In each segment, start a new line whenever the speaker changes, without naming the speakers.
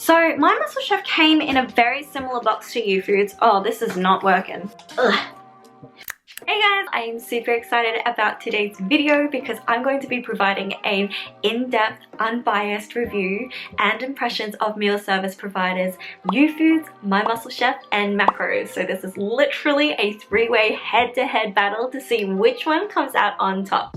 So my Muscle Chef came in a very similar box to YouFoodz. Oh, this is not working. Ugh. Hey guys, I am super excited about today's video because I'm going to be providing an in-depth, unbiased review and impressions of meal service providers YouFoodz, My Muscle Chef, and MACROS. So this is literally a three-way head-to-head battle to see which one comes out on top.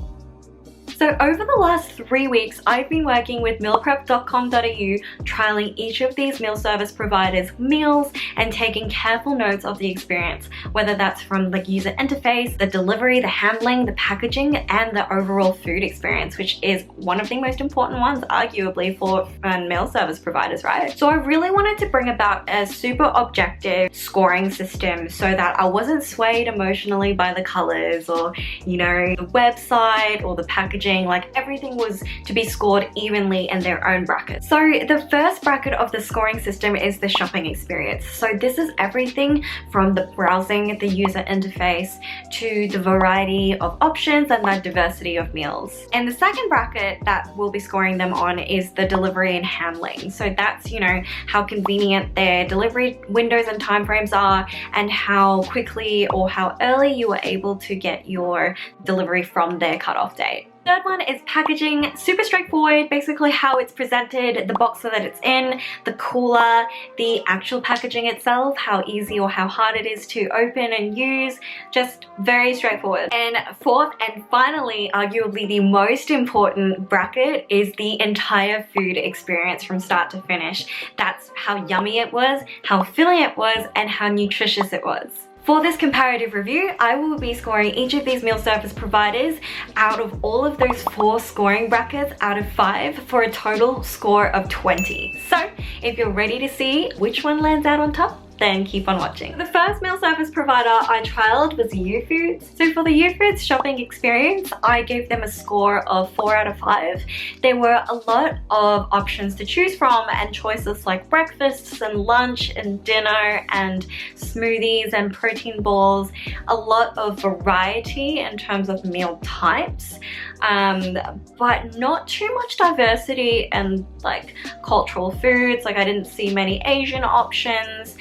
So over the last 3 weeks, I've been working with MealPrep.com.au, trialing each of these meal service providers' meals and taking careful notes of the experience, whether that's from the user interface, the delivery, the handling, the packaging, and the overall food experience, which is one of the most important ones, arguably, for meal service providers, right? So I really wanted to bring about a super objective scoring system so that I wasn't swayed emotionally by the colors or, you know, the website or the packaging. Like, everything was to be scored evenly in their own brackets. So the first bracket of the scoring system is the shopping experience. So this is everything from the browsing, the user interface, to the variety of options and the diversity of meals. And the second bracket that we'll be scoring them on is the delivery and handling. So that's, you know, how convenient their delivery windows and timeframes are, and how quickly or how early you were able to get your delivery from their cutoff date. Third one is packaging. Super straightforward, basically how it's presented, the box that it's in, the cooler, the actual packaging itself, how easy or how hard it is to open and use, just very straightforward. And fourth and finally, arguably the most important bracket, is the entire food experience from start to finish. That's how yummy it was, how filling it was, and how nutritious it was. For this comparative review, I will be scoring each of these meal service providers out of all of those 4 scoring brackets out of 5 for a total score of 20. So if you're ready to see which one lands out on top, then keep on watching. The first meal service provider I trialed was YouFoodz. So for the YouFoodz shopping experience, I gave them a score of 4 out of 5. There were a lot of options to choose from and choices like breakfasts and lunch and dinner and smoothies and protein balls. A lot of variety in terms of meal types, but not too much diversity and like cultural foods. Like, I didn't see many Asian options.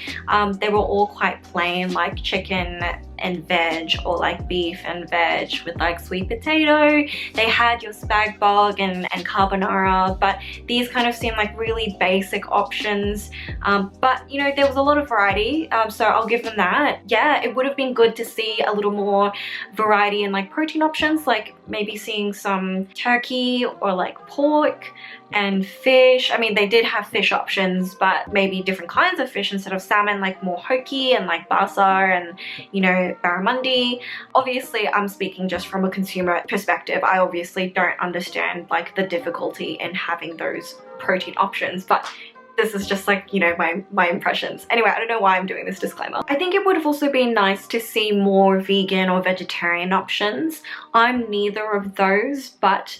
They were all quite plain, like chicken and veg, or like beef and veg with like sweet potato. They had your spag bog and carbonara, but these kind of seem like really basic options. But you know, there was a lot of variety, so I'll give them that. Yeah, it would have been good to see a little more variety in like protein options, like maybe seeing some turkey or like pork and fish. I mean, they did have fish options, but maybe different kinds of fish instead of salmon, like more hoki and like basa and, you know, barramundi. Obviously, I'm speaking just from a consumer perspective. I obviously don't understand like the difficulty in having those protein options, but this is just like, you know, my impressions. Anyway, I don't know why I'm doing this disclaimer. I think it would have also been nice to see more vegan or vegetarian options. I'm neither of those, but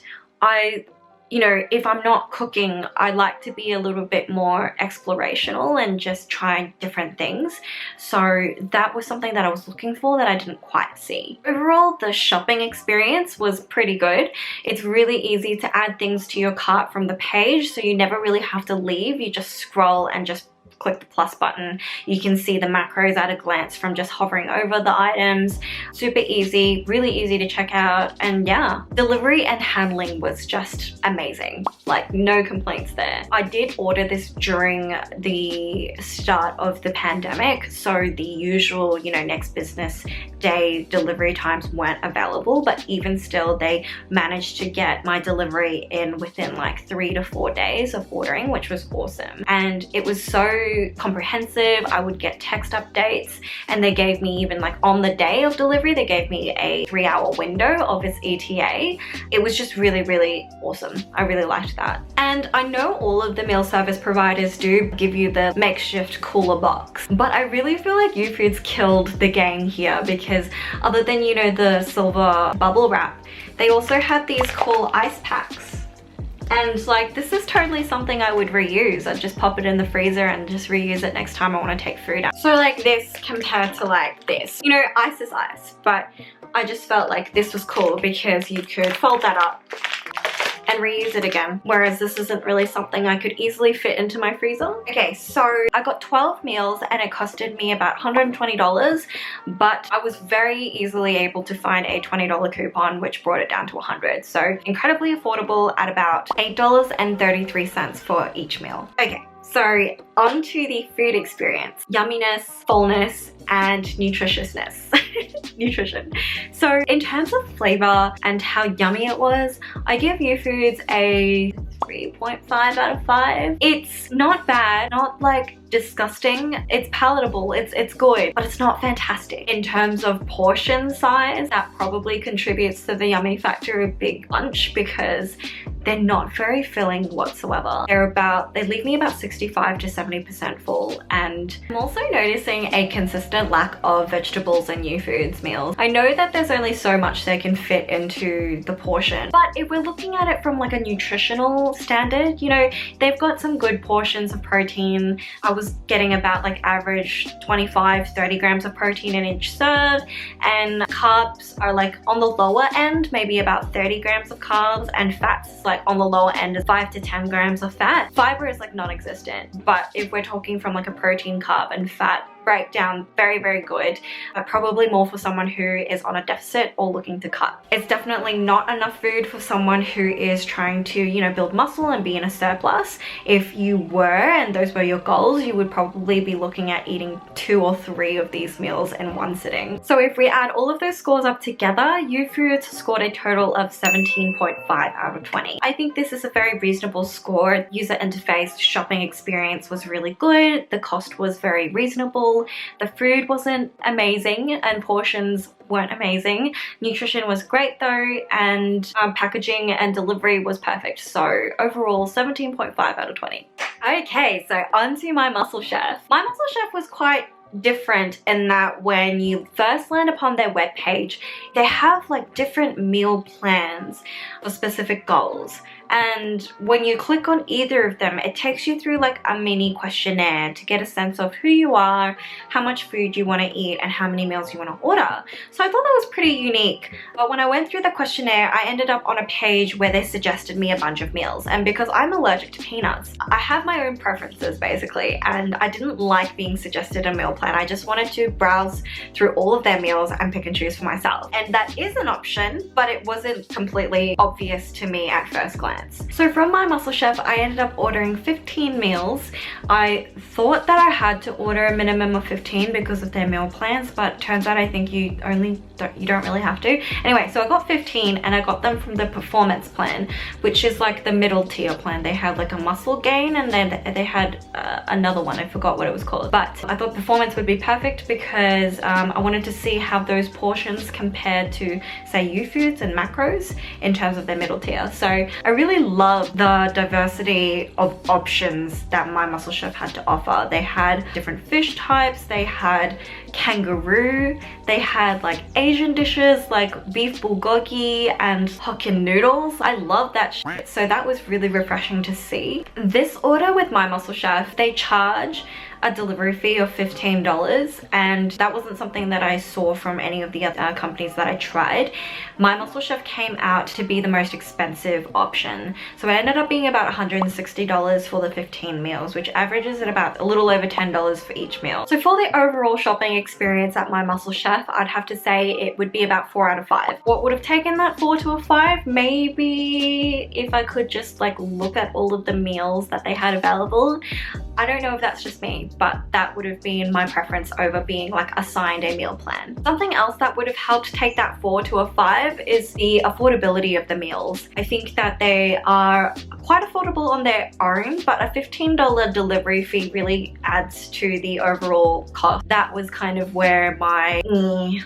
you know, if I'm not cooking, I like to be a little bit more explorational and just try different things. So that was something that I was looking for that I didn't quite see. Overall, the shopping experience was pretty good. It's really easy to add things to your cart from the page, so you never really have to leave. You just scroll and just click the plus button. You can see the macros at a glance from just hovering over the items. Super easy, really easy to check out, and yeah, delivery and handling was just amazing. Like, no complaints there. I did order this during the start of the pandemic, so the usual, you know, next business day delivery times weren't available, but even still, they managed to get my delivery in within like 3 to 4 days of ordering, which was awesome. And it was so comprehensive. I would get text updates, and they gave me, even like on the day of delivery, they gave me a 3-hour window of its ETA. It was just really, really awesome. I really liked that. And I know all of the meal service providers do give you the makeshift cooler box, but I really feel like YouFoodz killed the game here, because other than, you know, the silver bubble wrap, they also had these cool ice packs. And like, this is totally something I would reuse. I'd just pop it in the freezer and just reuse it next time I want to take food out. So like this compared to like this, you know, ice is ice, but I just felt like this was cool because you could fold that up and reuse it again, whereas this isn't really something I could easily fit into my freezer. Okay, so I got 12 meals and it costed me about $120, but I was very easily able to find a $20 coupon which brought it down to $100, so incredibly affordable at about $8.33 for each meal. Okay, so on to the food experience. Yumminess, fullness, and nutritiousness. Nutrition. So in terms of flavor and how yummy it was, I give YouFoodz a 3.5 out of 5. It's not bad, not like disgusting. It's palatable, it's good, but it's not fantastic. In terms of portion size, that probably contributes to the yummy factor a big bunch because they're not very filling whatsoever. They leave me about 65 to 70% full, and I'm also noticing a consistent lack of vegetables in YouFoodz meals. I know that there's only so much they can fit into the portion, but if we're looking at it from like a nutritional standard, you know, they've got some good portions of protein. I was getting about like average 25-30 grams of protein in each serve, and carbs are like on the lower end, maybe about 30 grams of carbs, and fats is like on the lower end is 5 to 10 grams of fat. Fiber is like non-existent, but if we're talking from like a protein, carb, and fat breakdown, very, very good, but probably more for someone who is on a deficit or looking to cut. It's definitely not enough food for someone who is trying to, you know, build muscle and be in a surplus. If you were, and those were your goals, you would probably be looking at eating 2 or 3 of these meals in one sitting. So if we add all of those scores up together, YouFoodz scored a total of 17.5 out of 20. I think this is a very reasonable score. User interface, shopping experience was really good. The cost was very reasonable. The food wasn't amazing and portions weren't amazing. Nutrition was great though, and packaging and delivery was perfect. So overall 17.5 out of 20. Okay, so onto my Muscle Chef. My Muscle Chef was quite different in that when you first land upon their webpage, they have like different meal plans for specific goals. And when you click on either of them, it takes you through like a mini questionnaire to get a sense of who you are, how much food you want to eat, and how many meals you want to order. So I thought that was pretty unique. But when I went through the questionnaire, I ended up on a page where they suggested me a bunch of meals. And because I'm allergic to peanuts, I have my own preferences basically, and I didn't like being suggested a meal plan. I just wanted to browse through all of their meals and pick and choose for myself. And that is an option, but it wasn't completely obvious to me at first glance. So from my Muscle Chef, I ended up ordering 15 meals. I thought that I had to order a minimum of 15 because of their meal plans, but turns out I think you don't really have to. Anyway, so I got 15 and I got them from the performance plan, which is like the middle tier plan. They had like a muscle gain, and then they had another one. I forgot what it was called, but I thought performance would be perfect because I wanted to see how those portions compared to say YouFoodz and MACROS in terms of their middle tier. So I really love the diversity of options that my Muscle Chef had to offer. They had different fish types, they had kangaroo, they had like Asian dishes like beef bulgogi and Hokkien noodles. I love that shit. So that was really refreshing to see. This order with my Muscle Chef, they charge a delivery fee of $15, and that wasn't something that I saw from any of the other companies that I tried. My Muscle Chef came out to be the most expensive option, so it ended up being about $160 for the 15 meals, which averages at about a little over $10 for each meal. So for the overall shopping experience at my Muscle Chef, I'd have to say it would be about 4 out of 5. What would have taken that 4 to a 5? Maybe if I could just like look at all of the meals that they had available. I don't know if that's just me, but that would have been my preference over being like assigned a meal plan. Something else that would have helped take that 4 to a 5 is the affordability of the meals. I think that they are quite affordable on their own, but a $15 delivery fee really adds to the overall cost. That was kind of where my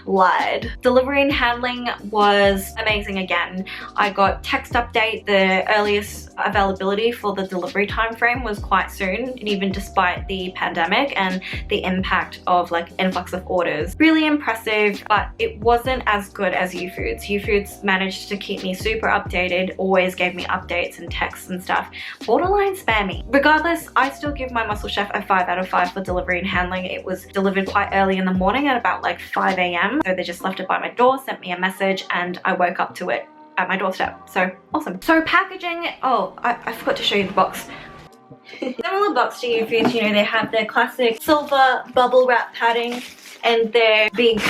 lied. Delivery and handling was amazing again. I got text update. The earliest availability for the delivery time frame was quite soon, even despite the pandemic and the impact of like influx of orders. Really impressive, but it wasn't as good as YouFoodz. YouFoodz managed to keep me super updated, always gave me updates and texts and stuff. Borderline spammy. Regardless, I still give my Muscle Chef a 5 out of 5 for delivery and handling. It was delivered quite early in the morning at about like 5 AM. So they just left it by my door, sent me a message, and I woke up to it at my doorstep. So awesome. So packaging, oh, I forgot to show you the box. Similar box to YouFoodz, you know, they have their classic silver bubble wrap padding and their big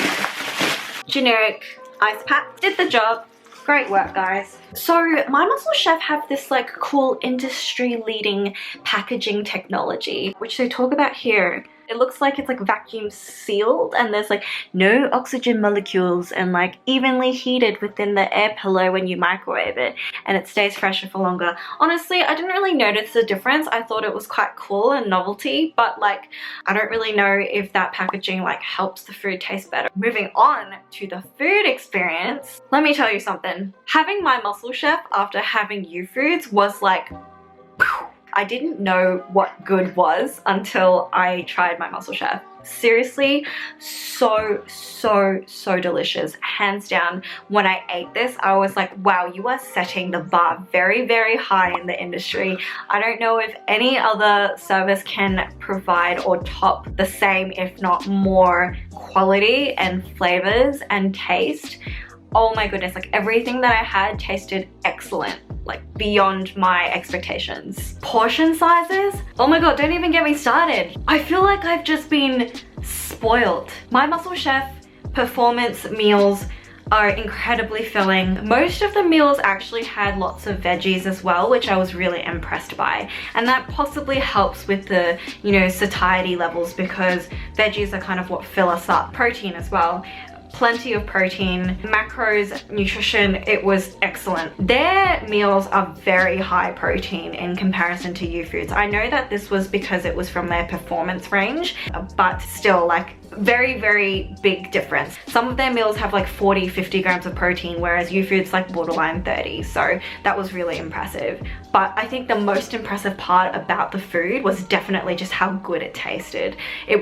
generic ice pack. Did the job. Great work, guys. So My Muscle Chef have this like cool industry leading packaging technology, which they talk about here. It looks like it's like vacuum sealed and there's like no oxygen molecules and like evenly heated within the air pillow when you microwave it, and it stays fresher for longer. Honestly, I didn't really notice the difference. I thought it was quite cool and novelty, but like I don't really know if that packaging like helps the food taste better. Moving on to the food experience, let me tell you something. Having My Muscle Chef after having YouFoodz was like, phew. I didn't know what good was until I tried My Muscle Chef. Seriously, so delicious. Hands down, when I ate this, I was like, wow, you are setting the bar very, very high in the industry. I don't know if any other service can provide or top the same, if not more, quality and flavors and taste. Oh my goodness, like everything that I had tasted excellent, like beyond my expectations. Portion sizes, oh my god, don't even get me started. I feel like I've just been spoiled. My Muscle Chef performance meals are incredibly filling. Most of the meals actually had lots of veggies as well, which I was really impressed by. And that possibly helps with the, you know, satiety levels because veggies are kind of what fill us up. Protein as well. Plenty of protein, macros, nutrition, it was excellent. Their meals are very high protein in comparison to YouFoodz. I know that this was because it was from their performance range, but still like very big difference. Some of their meals have like 40-50 grams of protein, whereas YouFoodz like borderline 30, so that was really impressive. But I think the most impressive part about the food was definitely just how good it tasted. It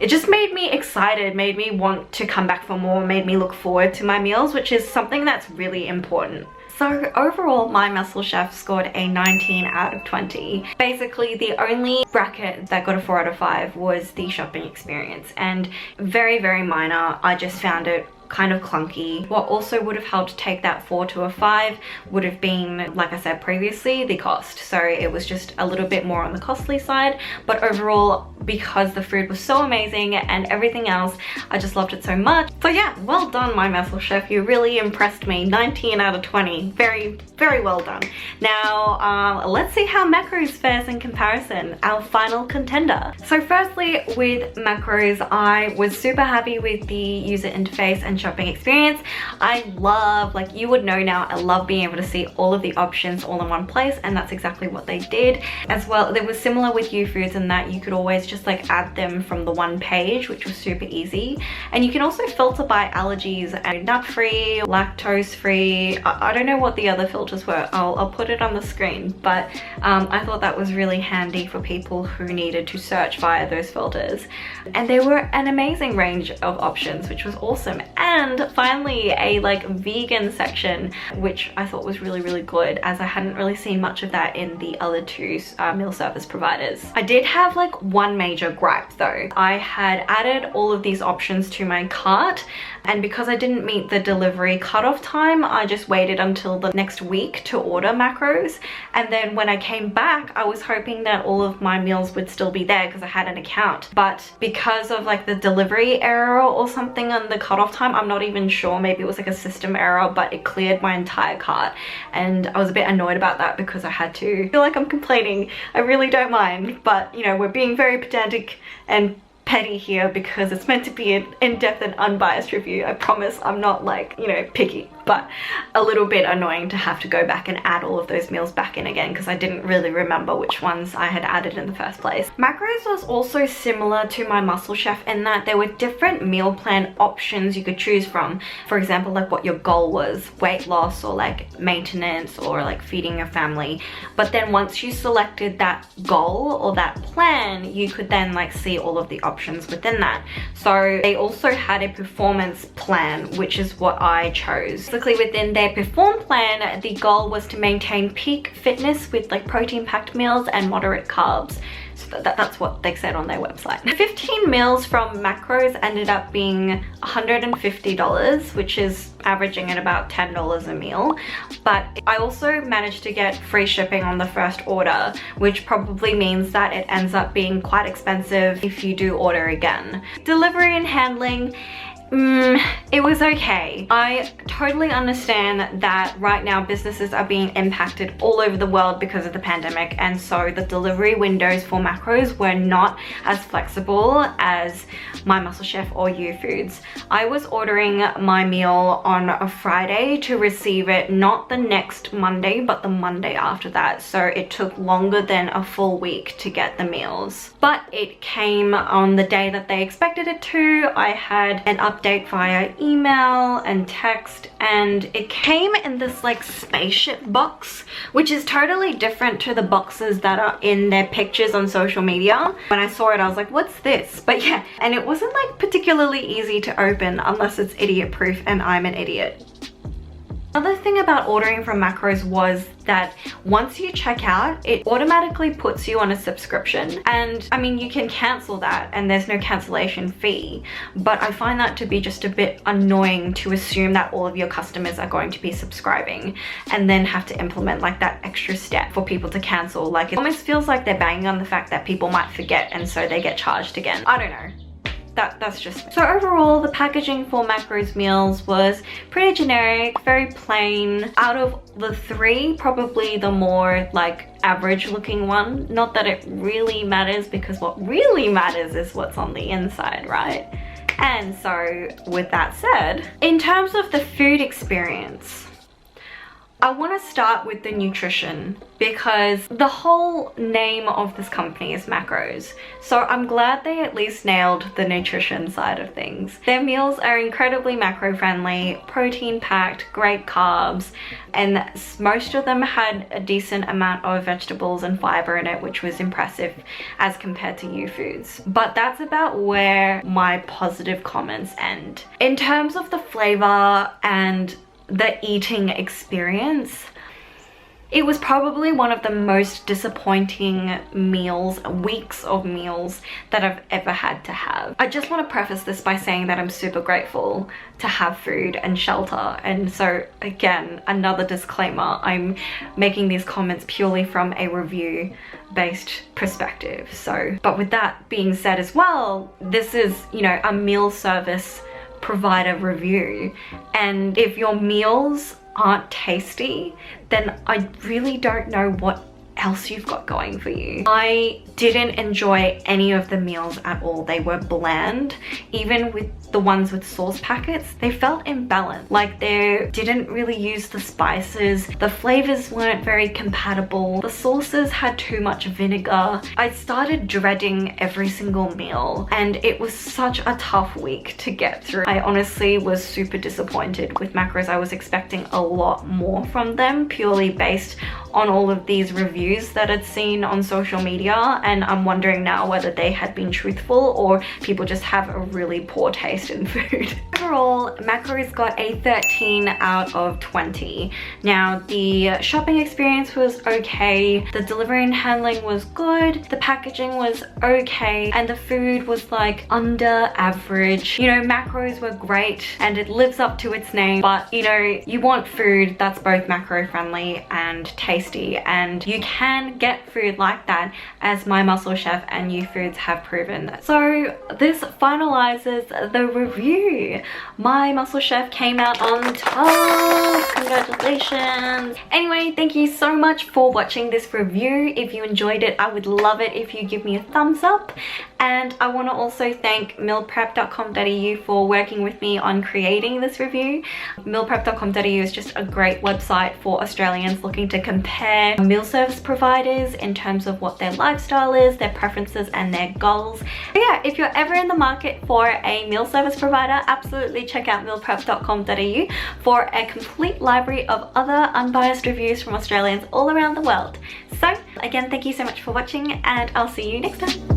just made me excited, made me want to come back for more, made me look forward to my meals, which is something that's really important. So overall, My Muscle Chef scored a 19 out of 20. Basically, the only bracket that got a 4 out of 5 was the shopping experience, and very minor. I just found it kind of clunky. What also would have helped take that 4 to a 5 would have been, like I said previously, the cost. So it was just a little bit more on the costly side, but overall, because the food was so amazing and everything else, I just loved it so much. So yeah, well done, My Muscle Chef. You really impressed me. 19 out of 20. Very well done. Now, let's see how MACROS fares in comparison, our final contender. So firstly, with MACROS, I was super happy with the user interface and shopping experience. I love, like you would know now, I love being able to see all of the options all in one place, and that's exactly what they did. As well, it was similar with YouFoodz in that you could always just like add them from the one page, which was super easy. And you can also filter by allergies and nut-free, lactose-free. I don't know what the other filters were. I'll put it on the screen, but I thought that was really handy for people who needed to search via those filters. And there were an amazing range of options, which was awesome. And finally, a like vegan section, which I thought was really good, as I hadn't really seen much of that in the other two meal service providers. I did have like one major gripe though. I had added all of these options to my cart, and because I didn't meet the delivery cutoff time, I just waited until the next week to order MACROS. And then when I came back, I was hoping that all of my meals would still be there because I had an account. But because of like the delivery error or something on the cutoff time, I'm not even sure, maybe it was like a system error, but it cleared my entire cart. And I was a bit annoyed about that because I had to. I feel like I'm complaining. I really don't mind, but you know, we're being very pedantic and petty here because it's meant to be an in-depth and unbiased review. I promise I'm not like, you know, picky, but a little bit annoying to have to go back and add all of those meals back in again because I didn't really remember which ones I had added in the first place. MACROS was also similar to My Muscle Chef in that there were different meal plan options you could choose from. For example, like what your goal was, weight loss or like maintenance or like feeding your family. But then once you selected that goal or that plan, you could then like see all of the options within that. So they also had a performance plan, which is what I chose. Basically within their perform plan, the goal was to maintain peak fitness with like protein packed meals and moderate carbs. So That's what they said on their website. 15 meals from MACROS ended up being $150, which is averaging at about $10 a meal. But I also managed to get free shipping on the first order, which probably means that it ends up being quite expensive if you do order again. Delivery and handling, it was okay. I totally understand that right now businesses are being impacted all over the world because of the pandemic, and so the delivery windows for MACROS were not as flexible as My Muscle Chef or YouFoodz. I was ordering my meal on a Friday to receive it not the next Monday but the Monday after that, so it took longer than a full week to get the meals. But it came on the day that they expected it to. I had an update via email and text, and it came in this like spaceship box, which is totally different to the boxes that are in their pictures on social media. When I saw it, I was like, what's this? But yeah, and it wasn't like particularly easy to open unless it's idiot proof, and I'm an idiot. Another thing about ordering from MACROS was that once you check out, it automatically puts you on a subscription. And I mean, you can cancel that and there's no cancellation fee, but I find that to be just a bit annoying to assume that all of your customers are going to be subscribing and then have to implement like that extra step for people to cancel. Like, it almost feels like they're banging on the fact that people might forget and so they get charged again. I don't know. That's just me. So overall, the packaging for MACROS meals was pretty generic, very plain. Out of the three, probably the more like average looking one. Not that it really matters, because what really matters is what's on the inside, right? And so with that said, in terms of the food experience, I want to start with the nutrition, because the whole name of this company is MACROS. So I'm glad they at least nailed the nutrition side of things. Their meals are incredibly macro friendly, protein packed, great carbs, and most of them had a decent amount of vegetables and fiber in it, which was impressive as compared to YouFoodz. But that's about where my positive comments end. In terms of the flavor and the eating experience, it was probably one of the most disappointing weeks of meals that I've ever had to have. I just want to preface this by saying that I'm super grateful to have food and shelter, and so again, another disclaimer, I'm making these comments purely from a review based perspective. So, but with that being said as well, this is, you know, a meal service provider review, and if your meals aren't tasty, then I really don't know what else you've got going for you. I didn't enjoy any of the meals at all. They were bland. Even with the ones with sauce packets, they felt imbalanced. Like, they didn't really use the spices. The flavors weren't very compatible. The sauces had too much vinegar. I started dreading every single meal, and it was such a tough week to get through. I honestly was super disappointed with MACROS. I was expecting a lot more from them, purely based on all of these reviews that I'd seen on social media, and I'm wondering now whether they had been truthful or people just have a really poor taste in food. Overall, MACROS got a 13 out of 20. Now, the shopping experience was okay, the delivery and handling was good, the packaging was okay, and the food was like under average. You know, MACROS were great and it lives up to its name, but you know, you want food that's both macro friendly and tasty, and you can get food like that, as My Muscle Chef and YouFoodz have proven. So this finalizes the review. My Muscle Chef came out on top. Congratulations. Anyway, thank you so much for watching this review. If you enjoyed it, I would love it if you give me a thumbs up. And I want to also thank MealPrep.com.au for working with me on creating this review. MealPrep.com.au is just a great website for Australians looking to compare meal service providers in terms of what their lifestyle is, their preferences and their goals. But yeah, if you're ever in the market for a meal service provider, absolutely check out MealPrep.com.au for a complete library of other unbiased reviews from Australians all around the world. So again, thank you so much for watching, and I'll see you next time.